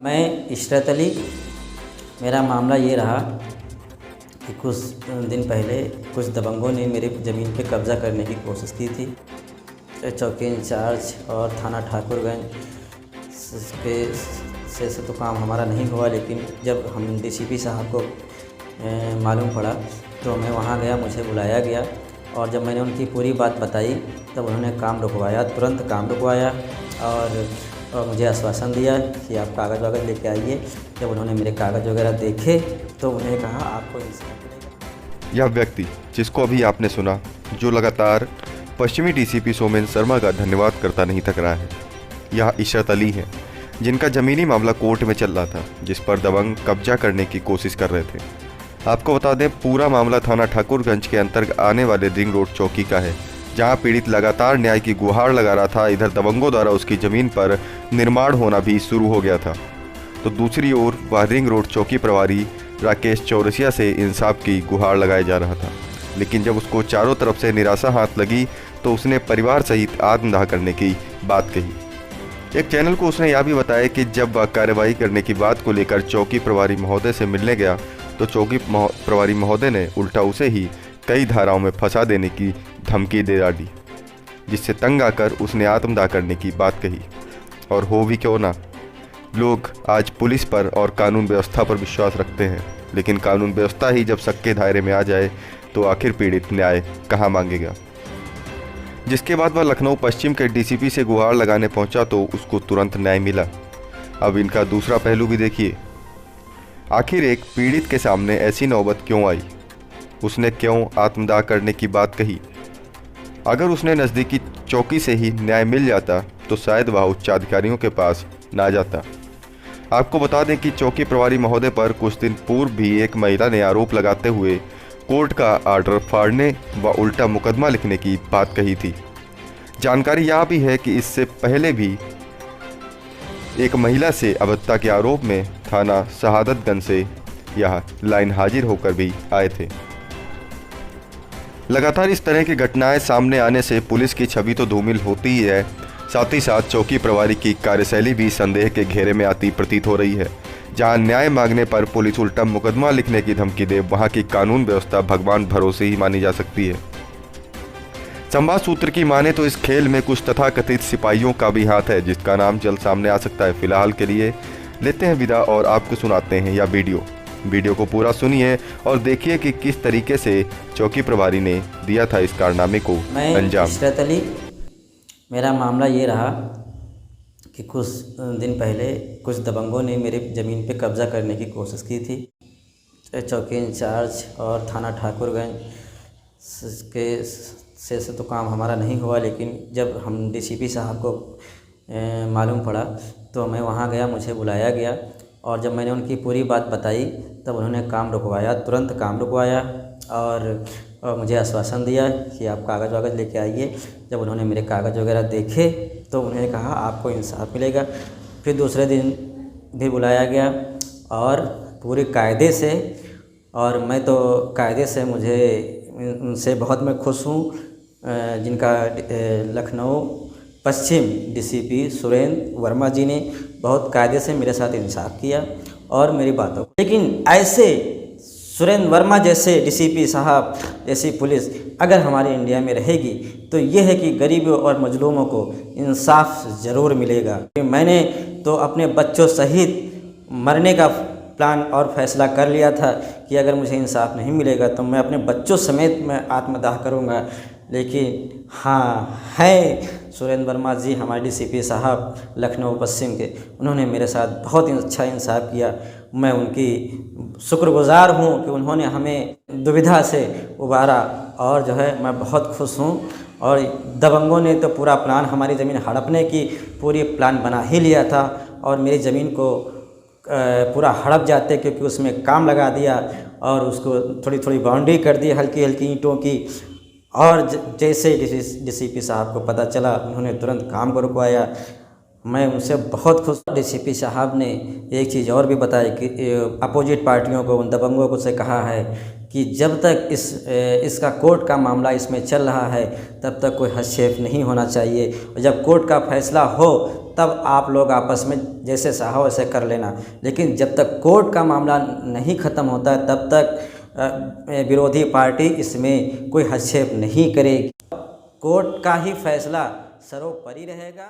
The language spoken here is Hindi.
मैं इशरत अली। मेरा मामला ये रहा कि कुछ दिन पहले कुछ दबंगों ने मेरी ज़मीन पे कब्ज़ा करने की कोशिश की थी। चौकी इंचार्ज और थाना ठाकुरगंज पे से तो काम हमारा नहीं हुआ, लेकिन जब हम डीसीपी साहब को मालूम पड़ा तो मैं वहाँ गया, मुझे बुलाया गया और जब मैंने उनकी पूरी बात बताई तब उन्होंने काम रुकवाया, तुरंत काम रुकवाया और मुझे आश्वासन दिया कि आप कागज़ वागज़ लेके आइए। जब उन्होंने मेरे कागज़ वगैरह देखे तो उन्होंने कहा आपको इंसाफ मिलेगा। यह व्यक्ति जिसको अभी आपने सुना, जो लगातार पश्चिमी डीसीपी सोमेन शर्मा का धन्यवाद करता नहीं थक रहा है, यह इशरत अली है, जिनका ज़मीनी मामला कोर्ट में चल रहा था, जिस पर दबंग कब्जा करने की कोशिश कर रहे थे। आपको बता दें, पूरा मामला थाना ठाकुरगंज के अंतर्गत आने वाले रिंग रोड चौकी का है, जहां पीड़ित लगातार न्याय की गुहार लगा रहा था। इधर दबंगों द्वारा उसकी ज़मीन पर निर्माण होना भी शुरू हो गया था, तो दूसरी ओर वह रिंग रोड चौकी प्रभारी राकेश चौरसिया से इंसाफ की गुहार लगाया जा रहा था। लेकिन जब उसको चारों तरफ से निराशा हाथ लगी तो उसने परिवार सहित आत्मदाह करने की बात कही। एक चैनल को उसने यह भी बताया कि जब वह कार्रवाई करने की बात को लेकर चौकी प्रभारी महोदय से मिलने गया तो चौकी प्रभारी महोदय ने उल्टा उसे ही कई धाराओं में फंसा देने की धमकी दे डाली, जिससे तंग आकर उसने आत्मदाह करने की बात कही। और हो भी क्यों ना, लोग आज पुलिस पर और कानून व्यवस्था पर विश्वास रखते हैं, लेकिन कानून व्यवस्था ही जब सबके दायरे में आ जाए तो आखिर पीड़ित न्याय कहाँ मांगेगा। जिसके बाद वह लखनऊ पश्चिम के डीसीपी से गुहार लगाने पहुंचा तो उसको तुरंत न्याय मिला। अब इनका दूसरा पहलू भी देखिए, आखिर एक पीड़ित के सामने ऐसी नौबत क्यों आई, उसने क्यों आत्मदाह करने की बात कही। अगर उसने नज़दीकी चौकी से ही न्याय मिल जाता तो शायद वह उच्चाधिकारियों के पास ना जाता। आपको बता दें कि चौकी प्रभारी महोदय पर कुछ दिन पूर्व भी एक महिला ने आरोप लगाते हुए कोर्ट का आर्डर फाड़ने व उल्टा मुकदमा लिखने की बात कही थी। जानकारी यह भी है कि इससे पहले भी एक महिला से अभद्रता के आरोप में थाना शहादतगंज से यह लाइन हाजिर होकर भी आए थे। लगातार इस तरह की घटनाएं सामने आने से पुलिस की छवि तो धूमिल होती ही है, साथ ही साथ चौकी प्रभारी की कार्यशैली भी संदेह के घेरे में आती प्रतीत हो रही है। जहां न्याय मांगने पर पुलिस उल्टा मुकदमा लिखने की धमकी दे, वहां की कानून व्यवस्था भगवान भरोसे ही मानी जा सकती है। संवाद सूत्र की माने तो इस खेल में कुछ तथाकथित सिपाहियों का भी हाथ है, जिसका नाम जल्द सामने आ सकता है। फिलहाल के लिए लेते हैं विदा और आपको सुनाते हैं यह वीडियो को पूरा सुनिए और देखिए कि किस तरीके से चौकी प्रभारी ने दिया था इस कारनामे को अंजाम। इशरत अली। मेरा मामला ये रहा कि कुछ दिन पहले कुछ दबंगों ने मेरी ज़मीन पे कब्ज़ा करने की कोशिश की थी। चौकी इंचार्ज और थाना ठाकुरगंज के से तो काम हमारा नहीं हुआ, लेकिन जब हम डीसीपी साहब को मालूम पड़ा तो मैं वहाँ गया, मुझे बुलाया गया और जब मैंने उनकी पूरी बात बताई तब उन्होंने काम रुकवाया, तुरंत काम रुकवाया और मुझे आश्वासन दिया कि आप कागज़ वागज़ लेके आइए। जब उन्होंने मेरे कागज़ वगैरह देखे तो उन्होंने कहा आपको इंसाफ मिलेगा। फिर दूसरे दिन भी बुलाया गया और पूरे कायदे से, और मैं तो कायदे से मुझे उनसे बहुत मैं खुश हूँ, जिनका लखनऊ पश्चिम डीसीपी सुरेंद्र वर्मा जी ने बहुत कायदे से मेरे साथ इंसाफ किया और मेरी बातों को। लेकिन ऐसे सुरेंद्र वर्मा जैसे डीसीपी साहब जैसी पुलिस अगर हमारे इंडिया में रहेगी तो ये है कि गरीबों और मजलूमों को इंसाफ ज़रूर मिलेगा। मैंने तो अपने बच्चों सहित मरने का प्लान और फैसला कर लिया था कि अगर मुझे इंसाफ नहीं मिलेगा तो मैं अपने बच्चों समेत मैं आत्मदाह करूंगा। लेकिन हाँ, है सुरेंद्र वर्मा जी हमारे डीसीपी साहब लखनऊ पश्चिम के, उन्होंने मेरे साथ बहुत अच्छा इंसाफ किया। मैं उनकी शुक्रगुजार हूँ कि उन्होंने हमें दुविधा से उबारा और जो है मैं बहुत खुश हूँ। और दबंगों ने तो पूरा प्लान हमारी ज़मीन हड़पने की पूरी प्लान बना ही लिया था और मेरी ज़मीन को पूरा हड़प जाते, क्योंकि उसमें काम लगा दिया और उसको थोड़ी थोड़ी बाउंड्री कर दी हल्की हल्की ईंटों की। और जैसे डीसीपी साहब को पता चला उन्होंने तुरंत काम को रुकवाया। मैं उनसे बहुत खुश। डीसीपी साहब ने एक चीज़ और भी बताई कि अपोजिट पार्टियों को, उन दबंगों को से कहा है कि जब तक इसका कोर्ट का मामला इसमें चल रहा है तब तक कोई हस्तक्षेप नहीं होना चाहिए, और जब कोर्ट का फैसला हो तब आप लोग आपस में जैसे चाहो वैसे कर लेना, लेकिन जब तक कोर्ट का मामला नहीं ख़त्म होता है तब तक विरोधी पार्टी इसमें कोई हस्तक्षेप नहीं करेगी। कोर्ट का ही फैसला सर्वोपरि रहेगा।